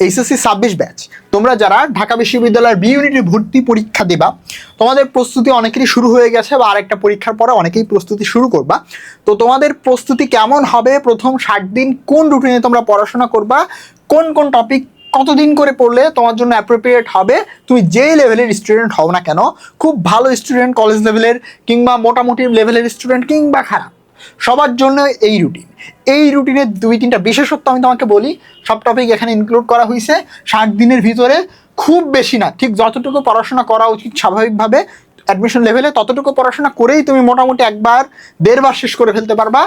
HSC 26 batch, তোমরা যারা ঢাকা বিশ্ববিদ্যালয়ের বি ইউনিটে ভর্তি পরীক্ষা দেবা, তোমাদের প্রস্তুতি অনেকেরই শুরু হয়ে গেছে বা আরেকটা পরীক্ষার পরে অনেকেই প্রস্তুতি শুরু করবা। তো তোমাদের প্রস্তুতি কেমন হবে, প্রথম 60 দিন কোন রুটিনে তোমরা পড়াশোনা করবা, কোন কোন টপিক কতদিন করে পড়লে তোমার জন্য অ্যাপ্রোপ্রিয়েট হবে, তুমি যেই লেভেলের স্টুডেন্ট হও না কেন, খুব ভালো স্টুডেন্ট কলেজ লেভেলের কিংবা মোটামুটি লেভেলের স্টুডেন্ট কিংবা খারাপ, সবার জন্য এই রুটিন। এই রুটিনের 2-3টা বিশেষত্ব আমি তোমাকে বলি। সব টপিক এখানে ইনক্লুড করা হয়েছে 60 দিনের ভিতরে, খুব বেশি না, ঠিক যতটুকু পড়াশোনা করা উচিত স্বাভাবিকভাবে অ্যাডমিশন লেভেলে ততটুকু পড়াশোনা করেই তুমি মোটামুটি 1-1.5 শেষ করে ফেলতে পারবা।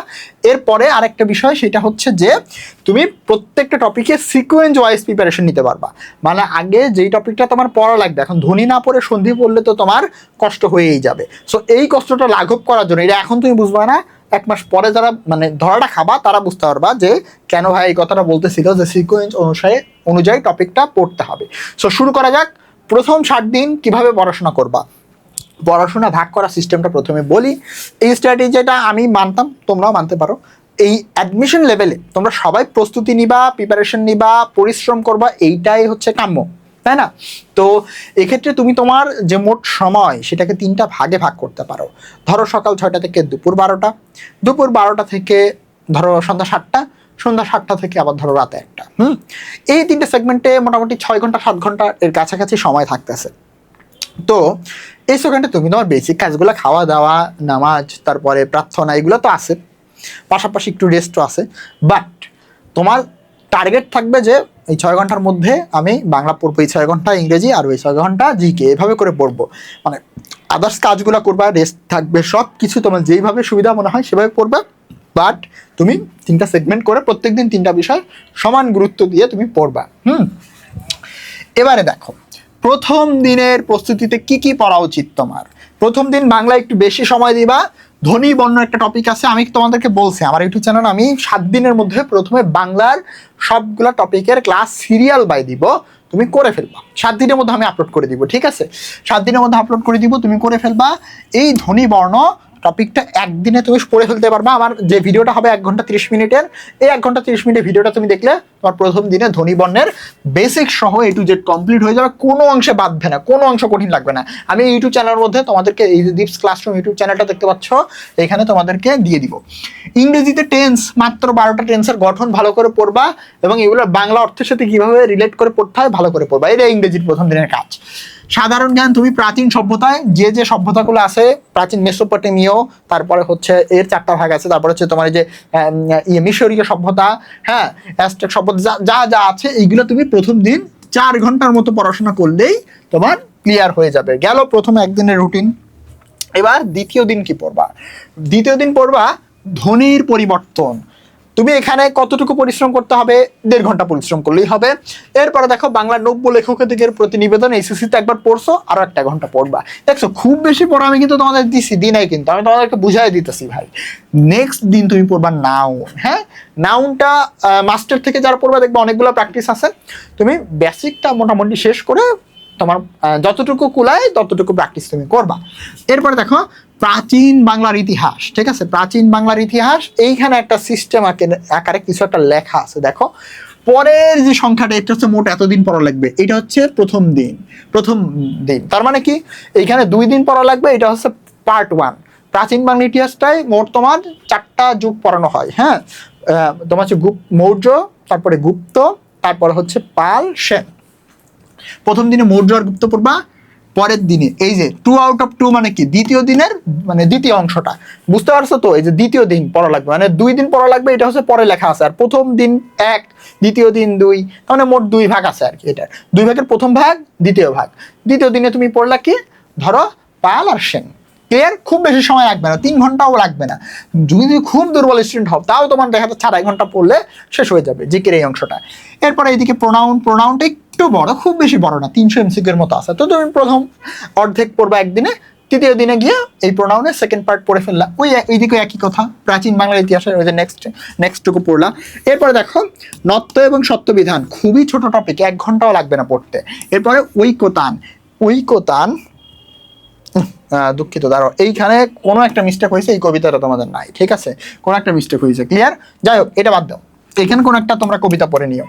এরপরে আরেকটা বিষয়, সেটা হচ্ছে যে তুমি প্রত্যেকটা টপিকে সিকোয়েন্স ওয়াইজ প্রিপারেশন নিতে পারবা। মানে আগে যেই টপিকটা তোমার পড়া লাগবে, এখন ধ্বনি না পড়ে সন্ধি পড়লে তো তোমার কষ্ট হয়েই যাবে। সো এই কষ্টটা লাঘব করার জন্য, এটা এখন তুমি বুঝবা না, 1 মাস পরে যারা মানে ধরাটা খাবা তারা বুঝতে পারবা যে কেন ভাই এই কথাটা বলতেছিল, যে সিকোয়েন্স অনুযায়ী টপিকটা পড়তে হবে। সো শুরু করা যাক। প্রথম 60 দিন কিভাবে পড়াশোনা করবা। পড়াশোনা ভাগ করা সিস্টেমটা প্রথমে বলি। এই স্ট্র্যাটেজিটা আমি মানতাম, তোমরাও মানতে পারো। এই অ্যাডমিশন লেভেলে তোমরা সবাই প্রস্তুতি নিবা, প্রিপারেশন নিবা, পরিশ্রম করবা, এইটাই হচ্ছে কাম্য, তাই না? তো এক্ষেত্রে তুমি তোমার যে মোট সময় সেটাকে 3টা ভাগে ভাগ করতে পারো। ধরো সকাল 6টা থেকে দুপুর 12টা, দুপুর 12টা থেকে ধরো সন্ধ্যা 7টা, সন্ধ্যা 7টা থেকে আবার ধরো রাতে 1টা। এই 3টে সেগমেন্টে মোটামুটি 6 ঘন্টা 7 ঘন্টা এর কাছাকাছি সময় থাকতেছে। তো এই সেকেন্ডে তুমি তোমার বেসিক কাজগুলো, খাওয়া দাওয়া, নামাজ, তারপরে প্রার্থনা, এগুলো তো আছে, পাশাপাশি একটু রেস্টও আছে। বাট তোমার টার্গেট থাকবে যে এই 6 ঘন্টার মধ্যে আমি বাংলা পড়বো, এই 6 ঘন্টা ইংরেজি, আর ওই 6 ঘন্টা জিকে, এভাবে করে পড়বো। মানে আদার্স কাজগুলো করবা, রেস্ট থাকবে, সব কিছু তোমার যেইভাবে সুবিধা মনে হয় সেভাবে পড়বে। বাট তুমি 3টা সেগমেন্ট করে প্রত্যেকদিন 3টা বিষয় সমান গুরুত্ব দিয়ে তুমি পড়বা। এবারে দেখো প্রথম দিনের প্রস্তুতিতে কি কি পড়া উচিত তোমার। প্রথম দিন বাংলা একটু বেশি সময় দিবা। ধ্বনি বর্ণ একটা টপিক আছে, আমি তোমাদেরকে বলছি আমার ইউটিউব চ্যানেল আমি 7 দিনের মধ্যে প্রথমে বাংলার সবগুলা টপিকের ক্লাস সিরিয়াল বাই দিব, তুমি করে ফেলবা। 7 দিনের মধ্যে আমি আপলোড করে দিব, ঠিক আছে? 7 দিনের মধ্যে আপলোড করে দিব, তুমি করে ফেলবা। এই ধ্বনি বর্ণ টপিকটা একদিনে তুমি পড়ে ফেলতে পারবা। আমার যে ভিডিওটা হবে 1 ঘন্টা 30 মিনিটের, এই 1 ঘন্টা 30 মিনিটের ভিডিওটা তুমি দেখলে তোমার প্রথম দিনে ধ্বনি বর্ণের বেসিক সহ A to Z কমপ্লিট হয়ে যাবে, কোনো অংশে বাদবে না, কোনো অংশ কঠিন লাগবে না। আমি ইউটিউব চ্যানেলের মধ্যে তোমাদেরকে, এই যে দীপস ক্লাসরুম ইউটিউব চ্যানেলটা দেখতে পাচ্ছ, এখানে তোমাদেরকে দিয়ে দিব। ইংরেজিতে টেন্স, মাত্র 12টা টেন্সের গঠন ভালো করে পড়বা এবং এগুলো বাংলা অর্থের সাথে কিভাবে রিলেট করে পড়তে হয় ভালো করে পড়বা। এটা ইংরেজির প্রথম দিনের কাজ। সাধারণ জ্ঞান, তুমি প্রাচীন সভ্যতায় যে সভ্যতাগুলো আছে, প্রাচীন মেসোপটেমীয়, তারপরে হচ্ছে এর 4টা ভাগ আছে, তারপরে হচ্ছে তোমার যে মিশরীয় সভ্যতা, হ্যাঁ, অ্যাজটেক সভ্যতা, যা যা আছে এইগুলো তুমি প্রথম দিন 4 ঘন্টার মতো পড়াশোনা করলেই তোমার ক্লিয়ার হয়ে যাবে। গেল প্রথম একদিনের রুটিন। এবার দ্বিতীয় দিন কি পড়বা। দ্বিতীয় দিন পড়বা ধ্বনির পরিবর্তন। তুমি এখানে কতটুকু পরিশ্রম করতে হবে, 1.5 ঘন্টা পরিশ্রম করলেই হবে। এরপরে দেখো বাংলা 90 লেখকের প্রতিনিবেদন, এইচএসসিতে একবার পড়ছো, আরো 1 ঘন্টা পড়বা। দেখছো খুব বেশি পড়া আমি কিন্তু তোমাদের দিছি, দিনাই কিন্তু আমি তোমাদেরকে বুঝাই দিতেছি ভাই। নেক্সট দিন তুমি পড়বা নাউন। হ্যাঁ, নাউনটা মাস্টার থেকে যারা পড়বা দেখবে অনেকগুলো প্র্যাকটিস আছে, তুমি বেসিকটা মোটামুটি শেষ করে তোমার যতটুকু কুলায় ততটুকু প্র্যাকটিস তুমি করবা। এরপরে দেখো প্রাচীন বাংলার ইতিহাস, ঠিক আছে? প্রাচীন বাংলার ইতিহাস, এইখানে একটা সিস্টেম আকারে কিছু একটা লেখা আছে। দেখো পরের যে সংখ্যাটা, এটা হচ্ছে মোট এতদিন পড়া লাগবে, এটা হচ্ছে প্রথম দিন। তার মানে কি, এইখানে 2 দিন পড়া লাগবে, এটা হচ্ছে পার্ট 1। প্রাচীন বাংলা ইতিহাসটাই মোট তোমার 4টা যুগ পড়ানো হয়। হ্যাঁ, তোমার হচ্ছে মৌর্য, তারপরে গুপ্ত, তারপরে হচ্ছে পাল, সেন। প্রথম দিনে মৌর্য আর গুপ্ত পড়বা। পরের দিনে এই যে 2 out of 2 মানে কি, দ্বিতীয় দিনের মানে দ্বিতীয় অংশটা, বুঝতে পারছো তো? এই যে দ্বিতীয় দিন পড়া লাগবে, মানে 2 দিন পড়া লাগবে, এটা হচ্ছে পরে লেখা আছে। আর প্রথম দিন 1, দ্বিতীয় দিন 2, মানে মোট 2 ভাগ আছে আর কি। এটা 2 ভাগের প্রথম ভাগ, দ্বিতীয় ভাগ। দ্বিতীয় দিনে তুমি পড়লা কি, ধরো পাল আর সেন। ক্লিয়ার? খুব বেশি সময় লাগবে না, 3 ঘন্টাও লাগবে না। যদি তুমি খুব দুর্বল স্টুডেন্ট হও তাও তোমার দেখা যাচ্ছে 2.5 ঘন্টা পড়লে শেষ হয়ে যাবে জিকের এই অংশটা। এরপরে এইদিকে প্রোনাউনটা একটু বড়, খুব বেশি বড় না, 300 MCQ এর মতো আছে। তো তুমি প্রথম অর্ধেক পড়বা একদিনে, তৃতীয় দিনে গিয়ে এই প্রোনাউনের সেকেন্ড পার্ট পড়ে ফেললা। এইদিকে একই কথা, প্রাচীন বাংলার ইতিহাসের ওই যে নেক্সটটুকু পড়লা। এরপরে দেখো নত্য এবং সত্যবিধান, খুবই ছোট টপিক, 1 ঘন্টাও লাগবে না পড়তে। এরপরে ঐকতান, দুঃখিত, দাঁড়াও, এইখানে কোনো একটা মিস্টেক হয়েছে, এই কবিতাটা তোমাদের নাই, ঠিক আছে? কোনো একটা মিস্টেক হয়েছে, ক্লিয়ার? যাই হোক, এটা বাদ দাও, এখানে কোনো একটা তোমরা কবিতা পড়ে নিও।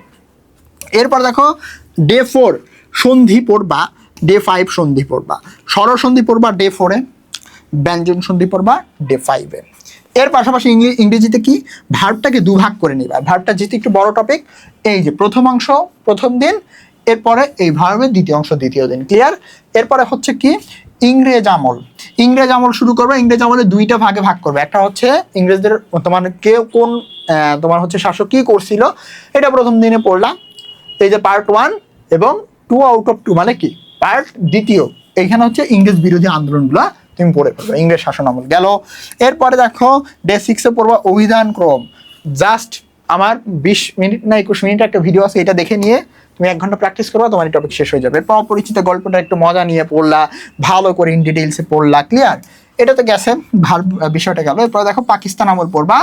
এরপর দেখো ডে 4 সন্ধি পড়বা, ডে 5 সন্ধি পড়বা, স্বরসন্ধি পড়বা ডে 4-এ, ব্যঞ্জন সন্ধি পড়বা ডে 5-এ। এর পাশাপাশি ইংরেজিতে কি ভার্বটাকে দুভাগ করে নিবা। ভার্বটা যেহেতু একটু বড় টপিক, এই যে প্রথম অংশ প্রথম দিন, এরপরে এই ভার্বের দ্বিতীয় অংশ দ্বিতীয় দিন। ক্লিয়ার? এরপরে হচ্ছে কি ইংরেজ আমল। ইংরেজ আমল শুরু করবে। ইংরেজ আমলে দুইটা ভাগে ভাগ করবে। একটা হচ্ছে ইংরেজদের তোমার কেউ কোন তোমার হচ্ছে শাসক কি করছিল, এটা প্রথম দিনে পড়লাম। এই যে পার্ট 1 এবং 2 আউট অফ 2 মানে কি পার্ট দ্বিতীয়, এইখানে হচ্ছে ইংরেজ বিরোধী আন্দোলনগুলো তুমি পড়ে ফেলবে, ইংরেজ শাসন আমল গেল। এরপরে দেখো ডে 6-এ পড়বা অভিধান ক্রম। জাস্ট আমার 20 মিনিট না 21 মিনিট একটা ভিডিও আছে, এটা দেখে নিয়ে তুমি 1 ঘন্টা প্র্যাকটিস করবা, তোমার এই টপিক শেষ হয়ে যাবে। এরপর অপরিচিত গল্পটা একটু মজা নিয়ে পড়লা, ভালো করে ইন ডিটেইলসে পড়লা। ক্লিয়ার? এটা তো গেছে, বিষয়টা গেল। এরপর দেখো পাকিস্তান আমল পড়বা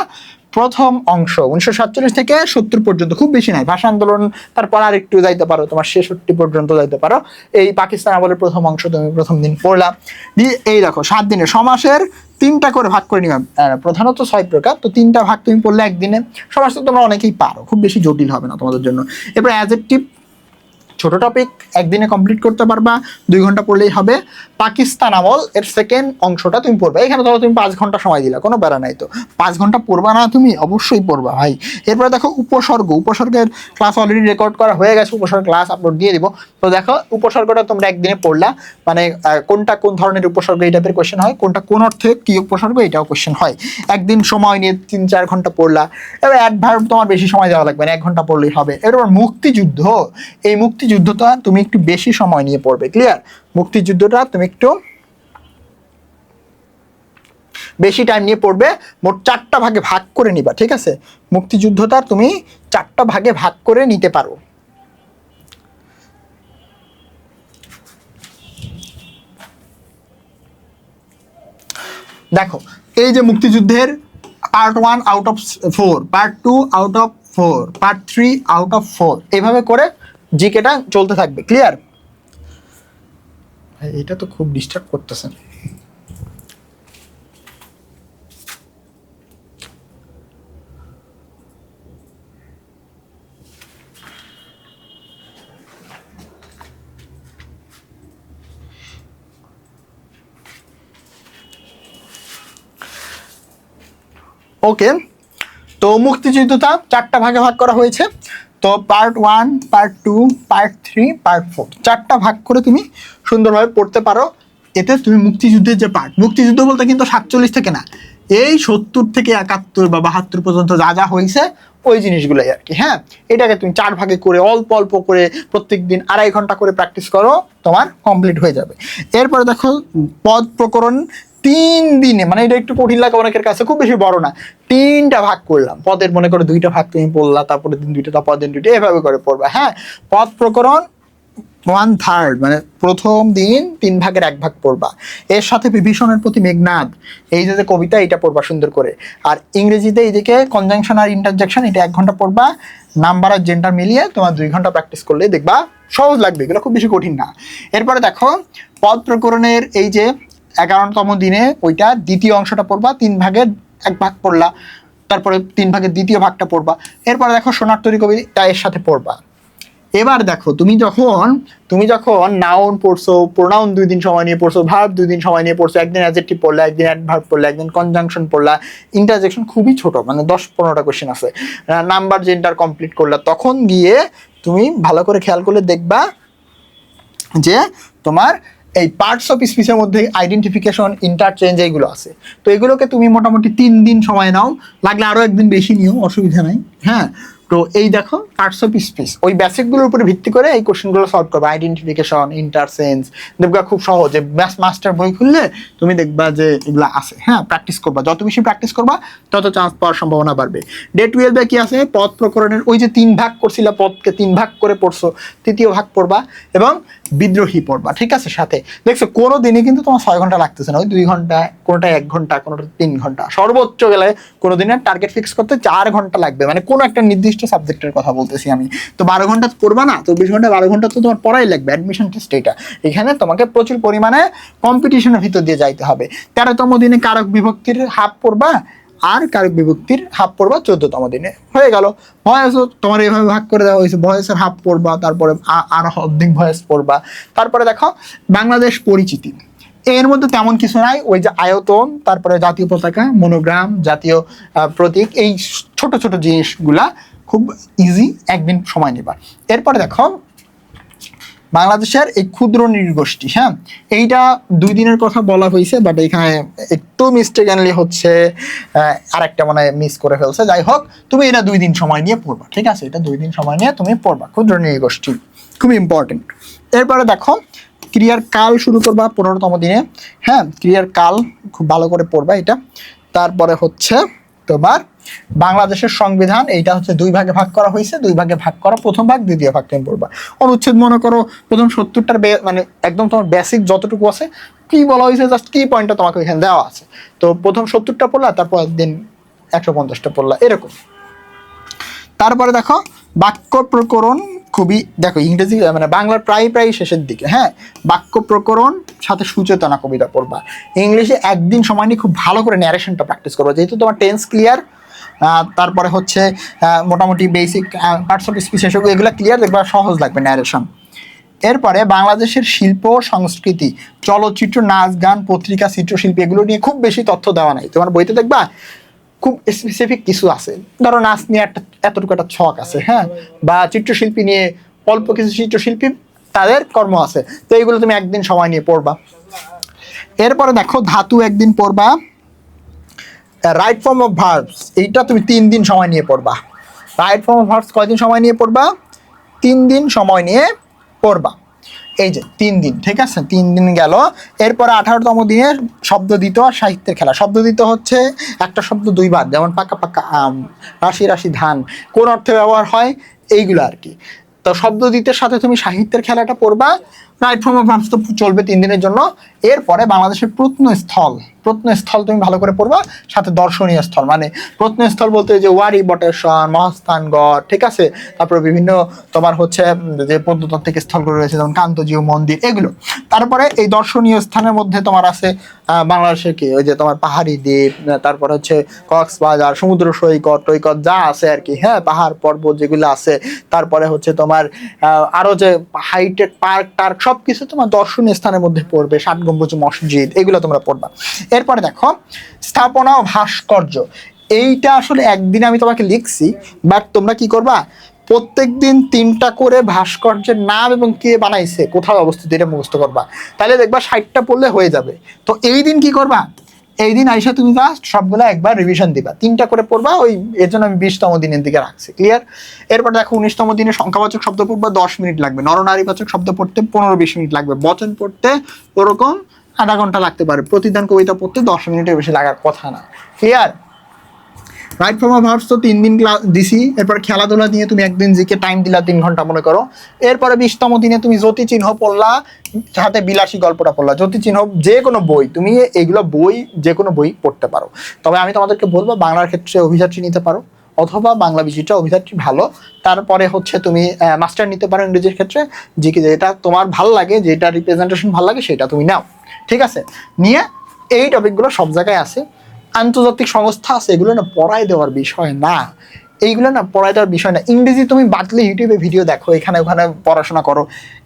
প্রথম অংশ 1947 থেকে 70 পর্যন্ত, খুব বেশি নাই। ভাষা আন্দোলন তারপর আর একটু যাইতে পারো, তোমার 66 পর্যন্ত যাইতে পারো। এই পাকিস্তান আমলের প্রথম অংশ তুমি প্রথম দিন পড়লা। দিয়ে এই দেখো 7 দিনে সমাসের 3টা করে ভাগ করে নিবা। প্রধানত 6 প্রকার, তো 3টা ভাগ তুমি পড়লে একদিনে। সমাস তো তোমরা অনেকেই পারো, খুব বেশি জটিল হবে না তোমাদের জন্য। এরপর অ্যাডজেক্টিভ ছোট টপিক, একদিনে কমপ্লিট করতে পারবা, 2 ঘন্টা পড়লেই হবে। পাকিস্তান আমল এর সেকেন্ড অংশটা তুমি পড়বে। এখানে ধরো তুমি 5 ঘন্টা সময় দিলা, কোনো বেড়া নাই তো। 5 ঘন্টা পড়বা না তুমি? অবশ্যই পড়বা ভাই। এরপরে দেখো উপসর্গ। উপসর্গের ক্লাস অলরেডি রেকর্ড করা হয়ে গেছে, উপসর্গ ক্লাস আপলোড দিয়ে দিব। তো দেখো উপসর্গটা তোমরা একদিনে পড়লা, মানে কোনটা কোন ধরনের উপসর্গ এই টাইপের কোয়েশ্চেন হয়, কোনটা কোন অর্থে কি উপসর্গ এটাও কোয়েশ্চেন হয়। একদিন সময় নিয়ে 3-4 ঘন্টা পড়লা। এবার অ্যাডভার্ব তোমার বেশি সময় দেওয়া লাগবে না, 1 ঘন্টা পড়লেই হবে। এরপর মুক্তিযুদ্ধ। এই মুক্তিযুদ্ধটা তুমি একটু বেশি সময় নিয়ে পড়বে। ক্লিয়ার? মুক্তিযুদ্ধটা তুমি একটু বেশি টাইম নিয়ে পড়বে। মোট 4টা ভাগে ভাগ করে নিবা, ঠিক আছে? মুক্তিযুদ্ধটা তুমি 4টা ভাগে ভাগ করে নিতে পারো। দেখো এই যে মুক্তিযুদ্ধের part 1 out of 4, part 2 out of 4, part 3 out of 4, এইভাবে করে জিকেটা চলতে থাকবে। ক্লিয়ার? এটা তো খুব ডিস্টার্ব করতেছে। ওকে, তো মুক্তিযুদ্ধটা 4টা ভাগে ভাগ করা হয়েছে। তো পার্ট 1, পার্ট 2, পার্ট 3, পার্ট 4, 4টা ভাগ করে তুমি সুন্দরভাবে পড়তে পারো। এতে তুমি মুক্তিযুদ্ধের যে পার্ট, মুক্তিযুদ্ধ বলতে কিন্তু 47 থেকে না, এই 70 থেকে 71 বা 72 পর্যন্ত যা যা হয়েছে ওই জিনিসগুলোই আর কি। হ্যাঁ, এটাকে তুমি 4 ভাগে করে অল্প অল্প করে প্রত্যেক দিন 2.5 ঘন্টা করে প্র্যাকটিস করো, তোমার কমপ্লিট হয়ে যাবে। এরপরে দেখো পদ প্রকরণ 3 দিনে, মানে এটা একটু কঠিন লাগে অনেকের কাছে, খুব বেশি বড় না। 3টা ভাগ করলাম পদের, মনে করো 2টা ভাগ তুমি পড়লা, তারপরে দিন 2টা, তারপর দিন 2টা, এভাবে করে পড়বা। হ্যাঁ, পদ প্রকরণ 1/3, মানে প্রথম দিন 3 ভাগের 1 ভাগ পড়বা। এর সাথে বিভীষণের প্রতি মেঘনাদ, এই যে কবিতা, এটা পড়বা সুন্দর করে। আর ইংরেজিতে এইদিকে কনজাংশন আর ইন্টারজেকশন, এটা 1 ঘন্টা পড়বা। নাম্বার আর জেন্ডার মিলিয়ে তোমার 2 ঘন্টা প্র্যাকটিস করলে দেখবা সহজ লাগবে, এগুলো খুব বেশি কঠিন না। এরপরে দেখো পদ প্রকরণের এই যে 11তম দিনে ওইটা দ্বিতীয় অংশটা পড়বা, 3 ভাগের 1 ভাগ পড়লা, তারপরে 3 ভাগের দ্বিতীয় ভাগটা পড়বা। এরপরে দেখো সোনার তরী কবিতা এর সাথে পড়বা। এবার দেখো তুমি যখন নাউন পড়ছো, প্রোনাউন 2 দিন সময় নিয়ে পড়ছো, ভার্ব 2 দিন সময় নিয়ে পড়ছো, একদিন অ্যাডজেক্টিভ পড়লা, একদিন অ্যাডভার্ব পড়লা, একদিন কনজাংশন পড়লা, ইন্টারজেকশন খুবই ছোট, মানে 10-15টা কোশ্চেন আছে, নাম্বার জেন্ডার কমপ্লিট করলা, তখন গিয়ে তুমি ভালো করে খেয়াল করলে দেখবা যে তোমার এই পার্টস অফ স্পিচের মধ্যে আইডেন্টিফিকেশন, ইন্টারচেঞ্জ এইগুলো আছে। তো এগুলোকে তুমি মোটামুটি 3 দিন সময় নাও, লাগলে আরও একদিন বেশি নিও, অসুবিধা নাই। হ্যাঁ, তো এই দেখো পার্টস অফ স্পিচ, ওই বেসিকগুলোর উপরে ভিত্তি করে এই কোশ্চেনগুলো সলভ করবে। আইডেন্টিফিকেশন, ইন্টারচেঞ্জ, দেখবা খুব সহজে মাস্টার বই খুললে তুমি দেখবা যে এগুলো আছে। হ্যাঁ, প্র্যাকটিস করবা, যত বেশি প্র্যাকটিস করবা তত চান্স পাওয়ার সম্ভাবনা বাড়বে। ডে 12-এ কি আছে, পদ প্রকরণের ওই যে 3 ভাগ করছিল, পদকে 3 ভাগ করে পড়ছো, 3য় ভাগ পড়বা এবং বিদ্রোহী পড়বা। ঠিক আছে? সাথে দেখছো কোনো দিনই কিন্তু তোমার 6 ঘন্টা লাগতেছে না, ওই 2 ঘন্টা, কোনোটা 1 ঘন্টা, কোনোটা 3 ঘন্টা, সর্বোচ্চ গেলে কোনো দিনের টার্গেট ফিক্স করতে 4 ঘন্টা লাগবে, মানে কোনো একটা নির্দিষ্ট সাবজেক্টের কথা বলতেছি আমি। তো 12 ঘন্টা পড়বা না, 24 ঘন্টা 12 ঘন্টা তো তোমার পড়াই লাগবে। অ্যাডমিশন টেস্ট এটা, এখানে তোমাকে প্রচুর পরিমাণে কম্পিটিশনের ভিতর দিয়ে যাইতে হবে। 13তম দিনে কারক বিভক্তির হাফ পড়বা, আর কারক বিভক্তির হাফ পড়বা 14তম দিনে, হয়ে গেল। ভয়েসও তোমার এইভাবে ভাগ করে দেওয়া হয়েছে, ভয়েসের হাফ পড়বা, তারপরে আর অর্ধেক ভয়েস পড়বা। তারপরে দেখো বাংলাদেশ পরিচিতি, এর মধ্যে তেমন কিছু নাই, ওই যে আয়তন, তারপরে জাতীয় পতাকা, মনোগ্রাম, জাতীয় প্রতীক, এই ছোট ছোট জিনিসগুলা খুব ইজি, একদিন সময় নেবা। এরপরে দেখো বাংলাদেশের এই ক্ষুদ্র নৃগোষ্ঠী, হ্যাঁ এইটা 2 দিনের কথা বলা হয়েছে, বাট এখানে একটু মিস্টেকেনলি হচ্ছে আরেকটা মানে মিস করে ফেলছে। যাই হোক, তুমি এটা 2 দিন সময় নিয়ে পড়বা, ঠিক আছে? এটা 2 দিন সময় নিয়ে তুমি পড়বা, ক্ষুদ্র নৃগোষ্ঠী খুব ইম্পর্টেন্ট। এরপরে দেখো ক্রিয়ার কাল শুরু করবা 15তম দিনে, হ্যাঁ ক্রিয়ার কাল খুব ভালো করে পড়বা এটা। তারপরে হচ্ছে তোমার বাংলাদেশের সংবিধান, এইটা হচ্ছে 2 ভাগে ভাগ করা হয়েছে, 2 ভাগে ভাগ করা, প্রথম ভাগ দ্বিতীয় ভাগ তুমি পড়বা। অনুচ্ছেদ মনে করো প্রথম 70টার মানে একদম তোমার বেসিক যতটুকু আছে কি বলা হয়েছে, জাস্ট কি পয়েন্টটা তোমাকে এখানে দেওয়া আছে। তো প্রথম 70টা পড়লা, তারপর দিন 150টা পড়লা, এরকম। তারপরে দেখো বাক্য প্রকরণ, খুবই দেখো ইংরেজি মানে বাংলার প্রায় শেষের দিকে, হ্যাঁ বাক্য প্রকরণ সাথে সুচেতনা কবিতা পড়বা। ইংলিশে একদিন সময় নিয়ে খুব ভালো করে ন্যারেশনটা প্র্যাকটিস করবা, যেহেতু তোমার টেন্স ক্লিয়ার, তারপরে হচ্ছে মোটামুটি বেসিক পার্টস অফ স্পিচ এগুলো ক্লিয়ার, দেখবা সহজ লাগবে ন্যারেশন। এরপরে বাংলাদেশের শিল্প সংস্কৃতি, চলচ্চিত্র, নাচ গান, পত্রিকা, চিত্রশিল্পী, এগুলো নিয়ে খুব বেশি তথ্য দেওয়া নাই। তোমার বইতে দেখবা খুব স্পেসিফিক কিছু আছে, ধরো নাচ নিয়ে এতটুকু একটা ছক আছে, হ্যাঁ বা চিত্রশিল্পী নিয়ে অল্প কিছু চিত্রশিল্পী তাদের কর্ম আছে, তো এইগুলো তুমি একদিন সময় নিয়ে পড়বা। এরপরে দেখো ধাতু একদিন পড়বা। রাইট ফর্ম অফ ভার্বস, এইটা তুমি 3 দিন সময় নিয়ে পড়বা। রাইট ফর্ম অফ ভার্বস কয়দিন সময় নিয়ে পড়বা? 3 দিন সময় নিয়ে পড়বা। এই যে 3 দিন, ঠিক আছে, 3 দিন গেল। এরপরে 18তম দিনে শব্দ দিত আর সাহিত্যের খেলা। শব্দ দিত হচ্ছে একটা শব্দ 2 বার, যেমন পাকা পাকা আম, রাশি রাশি ধান, কোন অর্থে ব্যবহার হয় এইগুলো আর কি। তো শব্দ দিতের সাথে তুমি সাহিত্যের খেলাটা পড়বা। রাইট ফর্ম অফ ভার্বস তো চলবে 3 দিনের জন্য। এরপরে বাংলাদেশের প্রত্নস্থল, প্রত্নস্থল তুমি ভালো করে পড়বা, সাথে দর্শনীয় স্থল, মানে প্রত্নস্থল বলতে যে ওয়ারি বটেশ্বর, মহাস্থানগড়, ঠিক আছে, তারপরে বিভিন্ন তোমার হচ্ছে যে প্রত্নতাত্ত্বিক স্থলগুলো রয়েছে যেমন কান্তজিউ মন্দির, এগুলো। তারপরে এই দর্শনীয় স্থানের মধ্যে তোমার আছে বাংলাদেশের কি ওই যে তোমার পাহাড়ি দ্বীপ, তারপর হচ্ছে কক্সবাজার, সমুদ্র সৈকত টৈকত যা আছে আর কি, হ্যাঁ পাহাড় পর্বত যেগুলো আছে। তারপরে হচ্ছে তোমার আরো যে হাইটেক পার্ক টার্ক সবকিছু তোমার দর্শনীয় স্থানের মধ্যে পড়বে, 7 গম্বুজ মসজিদ, এগুলো তোমরা পড়বা। এরপরে দেখো স্থাপনা ও ভাস্কর্য, এইটা আসলে একদিন আমি তোমাকে লিখছি, বাট তোমরা কি করবা প্রত্যেক দিন 3টা করে ভাস্কর্যের নাম এবং কে বানাইছে, কোথাও অবস্থিত, এটা মুখস্থ করবা। তাহলে দেখবা 60টা পড়লে হয়ে যাবে। তো এই দিন কি করবা, এই দিন আইসা তুমি জাস্ট সবগুলো একবার রিভিশন দিবা, 3টা করে পড়বা। ওই এর জন্য আমি 20তম দিনের দিকে রাখছি, ক্লিয়ার? এরপর দেখো 19তম দিনে সংখ্যাবাচক শব্দ পড়বা, 10 মিনিট লাগবে। নরনারীবাচক শব্দ পড়তে 15-20 মিনিট লাগবে। বচন পড়তে ওরকম আধা ঘন্টা লাগতে পারে। প্রতিদান কবিতা পড়তে 10 মিনিটের বেশি লাগার কথা না, clear? Right form of verbs তো 3 দিন দিছি। এরপর খেলাধুলা নিয়ে তুমি একদিন জিকে টাইম দিলা 3 ঘন্টা মনে করো। এরপরে 20তম দিনে তুমি জ্যোতি চিহ্ন পড়লা, সাথে বিলাসী গল্পটা পড়লা। জ্যোতি চিহ্ন যে কোনো বই, তুমি এইগুলো বই যে কোনো বই পড়তে পারো। তবে আমি তোমাদেরকে বলবো বাংলার ক্ষেত্রে অভিযাত্রী নিতে পারো, অথবা বাংলা বিষয়টা অভিযাত্রী ভালো। তারপরে হচ্ছে তুমি মাস্টার নিতে পারো ইংরেজির ক্ষেত্রে। জিকে যেটা তোমার ভালো লাগে, যেটা রিপ্রেজেন্টেশন ভালো লাগে সেটা তুমি নাও, ঠিক আছে? নিয়ে এই টপিকগুলো সব জায়গায় আছে, আন্তর্জাতিক সংস্থা আছে, এগুলো না পড়ায় দেওয়ার বিষয় না, এইগুলো না পড়ায় দেওয়ার বিষয় না। ইংরেজি তুমি বাদলে ইউটিউবে ভিডিও দেখো, এখানে ওখানে পড়াশোনা করো।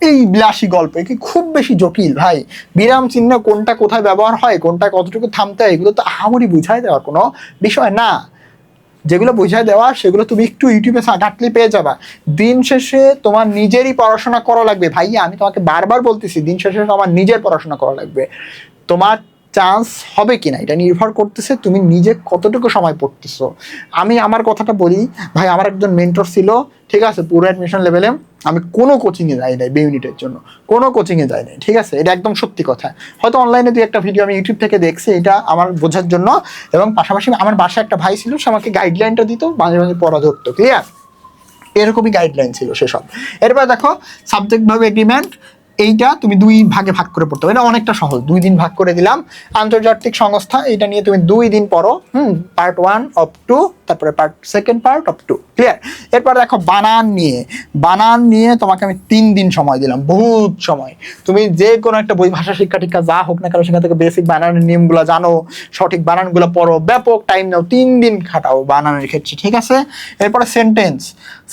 এই বিলাসী গল্প কি খুব বেশি জটিল ভাই? বিরাম চিহ্ন কোনটা কোথায় ব্যবহার হয়, কোনটা কতটুকু থামতে হয়, এগুলো তো আহামরি বুঝাই দেওয়ার কোনো বিষয় না। যেগুলো বুঝাই দেওয়া সেগুলো তুমি একটু ইউটিউবে ঘাটলে পেয়ে যাবা। দিন শেষে তোমার নিজেরই পড়াশোনা করা লাগবে ভাইয়া, আমি তোমাকে বারবার বলতেছি, দিন শেষে আমার নিজের পড়াশোনা করা লাগবে। তোমার চান্স হবে কিনা এটা নির্ভর করতেছে তুমি নিজে কতটুকু সময় পড়তেছো। আমি আমার কথাটা বলি ভাই, আমার একজন মেন্টর ছিল, ঠিক আছে, পুরো অ্যাডমিশন লেভেলে আমি কোনো কোচিংয়ে যাই নাই, বি ইউনিটের জন্য কোনো কোচিংয়ে যাই নাই, ঠিক আছে, এটা একদম সত্যি কথা। হয়তো অনলাইনে 2-1টা ভিডিও আমি ইউটিউব থেকে দেখছি, এটা আমার বোঝার জন্য। এবং পাশাপাশি আমার বাসায় একটা ভাই ছিল, সে আমাকে গাইডলাইনটা দিত, মাঝে মাঝে পড়া ধরতো, ক্লিয়ার? এরকমই গাইডলাইন ছিল সেসব। এরপর দেখো সাবজেক্ট ভার্ব এগ্রিমেন্ট, এইটা তুমি 2 ভাগে ভাগ করে পড়তে হবে, এটা অনেকটা সহজ। 2 দিন ভাগ করে দিলাম। আন্তর্জাতিক সংস্থা, এটা নিয়ে তুমি 2 দিন পড়ো, পার্ট 1 অফ 2, তারপরে সেকেন্ড পার্ট অফ 2, ক্লিয়ার। এরপর দেখো বানান নিয়ে তোমাকে আমি 3 দিন সময় দিলাম, বহুত সময়। তুমি যে কোনো একটা বই, ভাষা শিক্ষা টিক্ষা যা হোক না কেন, সেখান থেকে বেসিক বানানের নিয়মগুলো জানো, সঠিক বানানগুলো পড়ো, ব্যাপক টাইম নাও, 3 দিন খাটাও বানানের ক্ষেত্রে, ঠিক আছে। এরপরে sentence,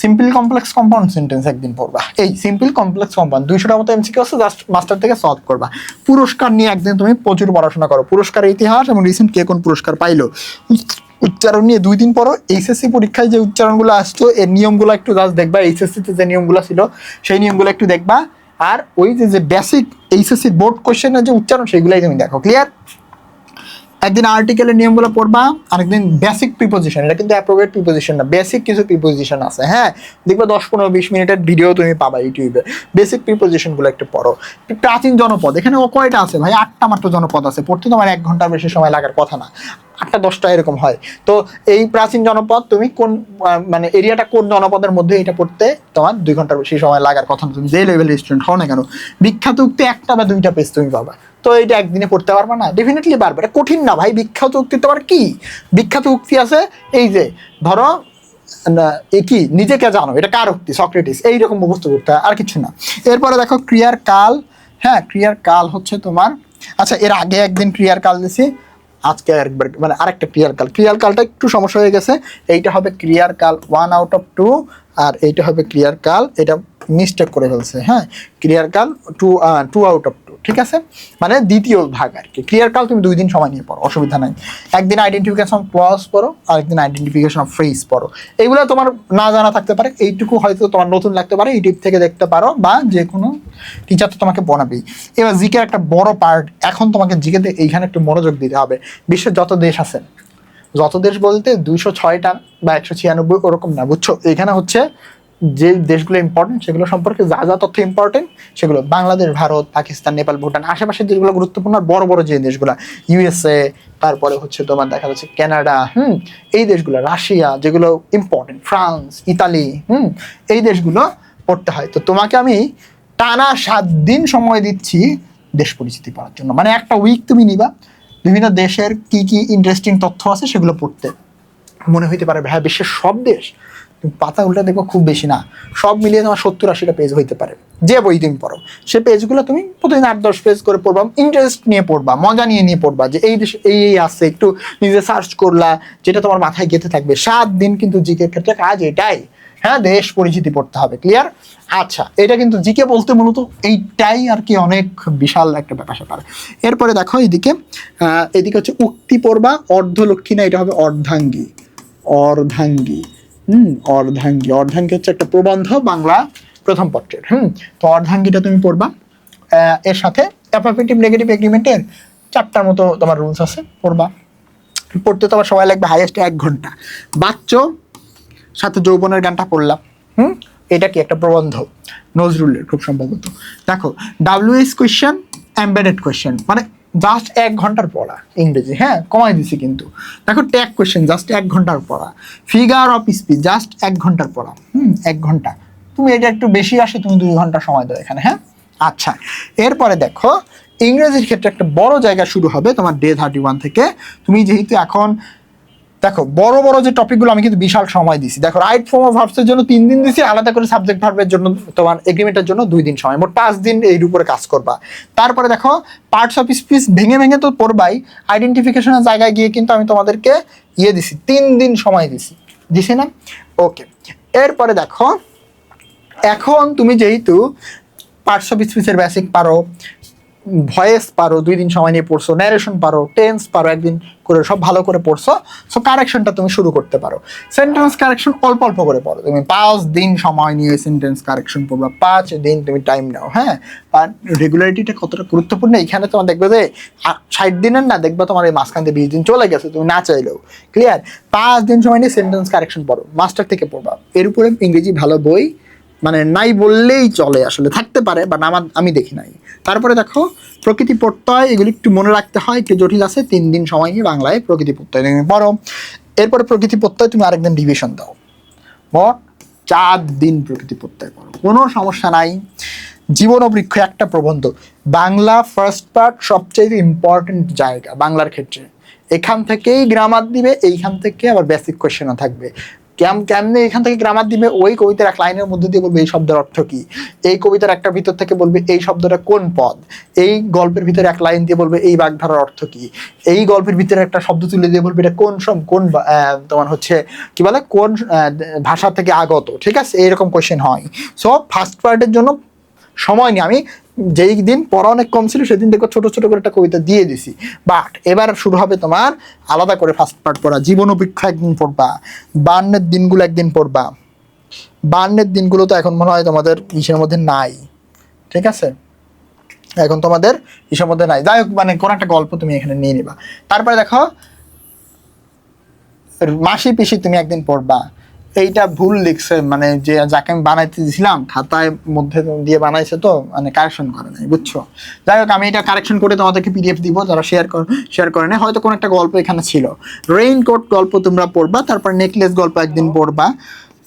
simple complex compound sentence একদিন পড়বা। এই সিম্পল কমপ্লেক্স কম্পাউন্ড 200টার মতো এমসিকিউ আছে, জাস্ট মাস্টার থেকে সলভ করবা। পুরস্কার নিয়ে একদিন তুমি প্রচুর পড়াশোনা করো, পুরস্কারের ইতিহাস এবং রিসেন্ট কে কোন পুরস্কার পাইলো। উচ্চারণ নিয়ে 2 দিন পড়ো। এইচএসসি পরীক্ষায় যে উচ্চারণগুলো আসতো এর নিয়মগুলো একটু জাস্ট দেখবা, এইচএসসিতে যে নিয়মগুলো ছিল সেই নিয়মগুলো একটু দেখবা। আর ওই যে বেসিক এইচএসসি বোর্ড কোশ্চেনের যে উচ্চারণ সেগুলোই তুমি দেখো, ক্লিয়ার। একদিন আর্টিকেলের নিয়মগুলো পড়বা, আরেকদিন বেসিক প্রিপোজিশন, এটা কিন্তু অ্যাপ্রোপ্রিয়েট প্রিপোজিশন না, বেসিক কিছু প্রিপোজিশন আছে, হ্যাঁ, দেখবা 10-15-20 মিনিটের ভিডিও তুমি পাবা ইউটিউবে, বেসিক প্রিপোজিশনগুলো একটু পড়ো। প্রাচীন জনপদ, এখানে কয়টা আছে ভাই? 8টা মাত্র জনপদ আছে, পড়তে তোমার 1 ঘন্টার বেশি সময় লাগার কথা না, 8টা-10টা এরকম হয়। তো এই প্রাচীন জনপদ তুমি কোন মানে এরিয়াটা কোন জনপদের মধ্যে, এটা পড়তে তোমার 2 ঘন্টার বেশি সময় লাগার কথা না, তুমি যে লেভেলের স্টুডেন্ট হও না কেন। বিখ্যাত উক্তি 1টা বা 2টা পেজ তুমি পাবা, তো এটা একদিনে পড়তে পারবে না? ডেফিনেটলি পারবে, এটা কঠিন না ভাই। বিখ্যাত উক্তি তোমার কি বিখ্যাত উক্তি আছে, এই যে ধরো কি নিজেকে জানো, এটা কার উক্তি? সক্রেটিস, এইরকম মুখস্থ করতে হয়, আর কিছু না। এরপরে দেখো ক্রিয়ার কাল, হ্যাঁ, ক্রিয়ার কাল হচ্ছে তোমার, আচ্ছা এর আগে একদিন ক্রিয়ার কাল দিছি, আজকে একবার মানে আরেকটা ক্রিয়ার কালটা একটু সমস্যা হয়ে গেছে। এইটা হবে ক্রিয়ার কাল 1 আউট অফ 2, আর এইটা হবে ক্রিয়ার কাল, এটা মিস্টেক করে ফেলছে, হ্যাঁ, ক্রিয়ার কাল 2 আউট অফ 2, ঠিক আছে, মানে দ্বিতীয় ভাগ আর কি। ক্রিয়ার কাল তুমি 2 দিন সময় নিয়ে পড়ো, অসুবিধা নাই। একদিন আইডেন্টিফিকেশন ক্লজ পড়ো, আরেকদিন আইডেন্টিফিকেশন অফ ফ্রেজ পড়ো। এইগুলো তোমার না জানা থাকতে পারে, এইটুকু হয়তো তোমার নতুন লাগতে পারে, ইউটিউব থেকে দেখতে পারো, বা যে কোনো টিচার তো তোমাকে বনাবেই। এবার জিকের একটা বড় পার্ট, এখন তোমাকে জিকেতে এইখানে একটু মনোযোগ দিতে হবে। বিশ্বের যত দেশ আছে, যত দেশ বলতে 206টা বা 196 ওরকম না, বুঝছো। এখানে হচ্ছে যে দেশগুলো ইম্পর্টেন্ট সেগুলো সম্পর্কে যা যা তথ্য ইম্পর্টেন্ট সেগুলো, বাংলাদেশ, ভারত, পাকিস্তান, নেপাল, ভুটান, আশেপাশের যেগুলো গুরুত্বপূর্ণ বড় বড় যে দেশগুলো, ইউএসএ, তারপরে হচ্ছে তোমার দেখা যাচ্ছে কানাডা, এই দেশগুলো, রাশিয়া যেগুলো ইম্পর্টেন্ট, ফ্রান্স, ইতালি, এই দেশগুলো পড়তে হয়। তো তোমাকে আমি টানা 7 দিন সময় দিচ্ছি দেশ পরিচিতি পড়ার জন্য, মানে একটা উইক তুমি নিবা, বিভিন্ন দেশের কি কি ইন্টারেস্টিং তথ্য আছে সেগুলো পড়তে। মনে হইতে পারে হ্যাঁ বিশ্বের সব দেশ, তুমি পাতা উল্টা দেখবো খুব বেশি না, সব মিলিয়ে তোমার 70-80টা পেজ হইতে পারে, যে বই তুমি পড়ো সে পেজগুলো তুমি প্রতিদিন 8-10 পেজ করে পড়বা, ইন্টারেস্ট নিয়ে পড়বা, মজা নিয়ে পড়বা, যে এই দেশে এই আছে, একটু নিজে সার্চ করলা, যেটা তোমার মাথায় গেঁথে থাকবে। 7 দিন কিন্তু জিকের ক্ষেত্রে কাজ এটাই, হ্যাঁ, দেশ পরিচিতি পড়তে হবে, ক্লিয়ার। আচ্ছা, এটা কিন্তু জিকে বলতে মূলত এইটাই আর কি, অনেক বিশাল একটা ব্যাপার স্যাপার। এরপরে দেখো এদিকে হচ্ছে উক্তি পড়বা, অর্ধলক্ষ্মী না, এটা হবে অর্ধাঙ্গী, অর্ধাঙ্গী অর্ধাঙ্গী হচ্ছে একটা প্রবন্ধ, বাংলা প্রথম পত্রের। তো অর্ধাঙ্গীটা তুমি পড়বা। এর সাথে অ্যাফারমেটিভ নেগেটিভ এগ্রিমেন্টের 4টার মতো তোমার রুলস আছে, পড়বা। পড়তে তোমার সময় লাগবে হাইয়েস্ট 1 ঘন্টা। বাচ্চ সাথে যৌবনের গানটা পড়লাম, এটা কি একটা প্রবন্ধ নজরুলের খুব সম্ভবত। দেখো WH কোয়েশ্চেন, এমবেডেড কোয়েশ্চেন, মানে জাস্ট 1 ঘন্টার পড়া ইংরেজি, হ্যাঁ, কমাই দিছি কিন্তু। দেখো ট্যাগ কোয়েশ্চেন জাস্ট 1 ঘন্টার পড়া, ফিগার অফ স্পিচ জাস্ট 1 ঘন্টার পড়া, 1 ঘন্টা। তুমি এটা একটু বেশি আসে, তুমি 2 ঘন্টা সময় দাও এখানে, হ্যাঁ। আচ্ছা, এরপরে দেখো ইংরেজির ক্ষেত্রে একটা বড় জায়গা শুরু হবে তোমার ডে 31 থেকে। তুমি যেহেতু এখন দেখো বড় বড় যে টপিকগুলো আমি কিন্তু বিশাল সময় দিছি। দেখো রাইট ফর্ম অফ ভার্বসের জন্য 3 দিন দিছি, আলাদা করে সাবজেক্ট ভার্বের জন্য তোমার এগ্রিমেন্টের জন্য 2 দিন সময়, মোট 5 দিন এর উপরে কাজ করবা। তারপরে দেখো পার্টস অফ স্পিচ ভেঙে ভেঙে তো পড়বাই, আইডেন্টিফিকেশনের জায়গায় গিয়ে কিন্তু আমি তোমাদেরকে দিছি 3 দিন সময় দিছি না, ওকে। এরপরে দেখো এখন তুমি যেহেতু পার্টস অফ স্পিচের বেসিক পারো, ভয়েস পারো, 2 দিন সময় নিয়ে পড়ছো, ন্যারেশন পারো, টেন্স পারো, একদিন করে সব ভালো করে পড়ছো, সো কারেকশনটা তুমি শুরু করতে পারো। সেন্টেন্স কারেকশন অল্প অল্প করে পড়ো, তুমি 5 দিন সময় নিয়ে সেন্টেন্স কারেকশন পড়বা, 5 দিন তুমি টাইম নাও, হ্যাঁ। আর রেগুলারিটিটা কতটা গুরুত্বপূর্ণ এখানে তোমার দেখবে যে 60 দিনের না, দেখবে তোমার এই মাঝখান থেকে 20 দিন চলে গেছে তুমি না চাইলেও, ক্লিয়ার। 5 দিন সময় নিয়ে সেন্টেন্স কারেকশন পড়ো, মাস্টার থেকে পড়বা। এর উপরে ইংরেজি ভালো বই মানে নাই বললেই চলে, আসলে থাকতে পারে বাট আমি দেখি নাই। তারপরে দেখো প্রকৃতি প্রত্যয়, এগুলি একটু মনে রাখতে হয়, একটু জটিল আছে। 3 দিন সময় নিয়ে বাংলায় প্রকৃতি প্রত্যয় তুমি পড়ো। এরপরে প্রকৃতি প্রত্যয় তুমি আরেকদিন রিভিশন দাও, মোট 4 দিন প্রকৃতি প্রত্যয় পড়ো, কোনো সমস্যা নাই। জীবন ও বৃক্ষ একটা প্রবন্ধ। বাংলা ফার্স্ট পার্ট সবচেয়ে ইম্পর্টেন্ট জায়গা বাংলার ক্ষেত্রে। এখান থেকেই গ্রামার দিবে, এইখান থেকে আবার বেসিক কোয়েশ্চেনও থাকবে। কেমনে এখান থেকে গ্রামার দিবে, ওই কবিতার এক লাইনের মধ্যে দিয়ে বলবে এই শব্দের অর্থ কি, এই কবিতার একটা ভিতর থেকে বলবে এই শব্দটা কোন পদ, এই গল্পের ভিতরে এক লাইন দিয়ে বলবে এই বাগধারার অর্থ কি, এই গল্পের ভিতরে একটা শব্দ তুলে দিয়ে বলবে এটা কোন তোমার হচ্ছে কি বলে কোন ভাষা থেকে আগত। ঠিক আছে, এইরকম কোয়েশ্চেন হয়। সো ফার্স্ট পার্টের জন্য সময় নিয়ে আমি যেই দিন পড়া অনেক কম ছিল সেদিন দেখো ছোট ছোট করে একটা কবিতা দিয়ে দিছি। বাট এবার শুরু হবে তোমার আলাদা করে ফার্স্ট পার্ট পড়া। জীবন অপেক্ষা একদিন পড়বা, বান্নের দিনগুলো একদিন পড়বা। বান্নের দিনগুলো তো এখন মনে হয় তোমাদের ইসের মধ্যে নাই। ঠিক আছে, এখন তোমাদের ইসের মধ্যে নাই। যাই হোক, মানে কোন একটা গল্প তুমি এখানে নিয়ে নিবা। তারপরে দেখো মাসি পিসি তুমি একদিন পড়বা। এইটা ভুল লিখছে, মানে যে যাকে আমি বানাইতে দিয়েছিলাম খাতায় মধ্যে দিয়ে বানাইছে, তো মানে কারেকশন করে নাই, বুঝছো। যাই হোক, আমি এটা কারেকশন করে তোমাদেরকে পিডিএফ দিব, যারা শেয়ার করে নেয়। হয়তো কোনো একটা গল্প এখানে ছিল। রেইনকোট গল্প তোমরা পড়বা, তারপর নেকলেস গল্প একদিন পড়বা।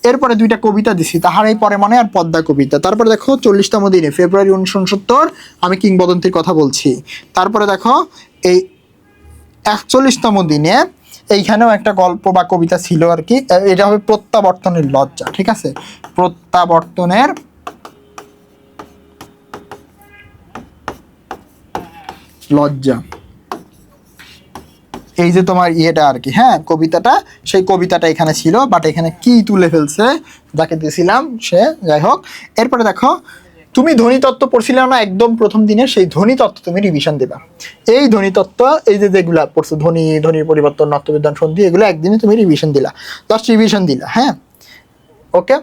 এরপরে দুইটা কবিতা দিছি, তাহারাই পরে মনে আর পদ্মা কবিতা। তারপরে দেখো 40তম দিনে ফেব্রুয়ারি 1969 আমি কিংবদন্তির কথা বলছি। তারপরে দেখো এই 41তম দিনে এইখানেও একটা গল্প বা কবিতা ছিল আর কি, এটা হবে প্রত্যাবর্তনের লজ্জা। ঠিক আছে, প্রত্যাবর্তনের লজ্জা, এই যে তোমার ইয়েটা আর কি, হ্যাঁ কবিতাটা, সেই কবিতাটা এখানে ছিল, বাট এখানে কি তুলে ফেলছে যাকে দিয়েছিলাম সে। যাই হোক, এরপরে দেখো তুমি ধ্বনিতত্ত্ব পড়ছিলে না একদম প্রথম দিনে, সেই ধ্বনিতত্ত্ব তুমি রিভিশন দেবা। এই ধ্বনিতত্ত্ব এই যে যেগুলা পড়ছো, ধ্বনির পরিবর্তন, নত্যবিধান, সন্ধি, এগুলো একদিনে তুমি রিভিশন দিলা, জাস্ট রিভিশন দিলা। হ্যাঁ, ওকে।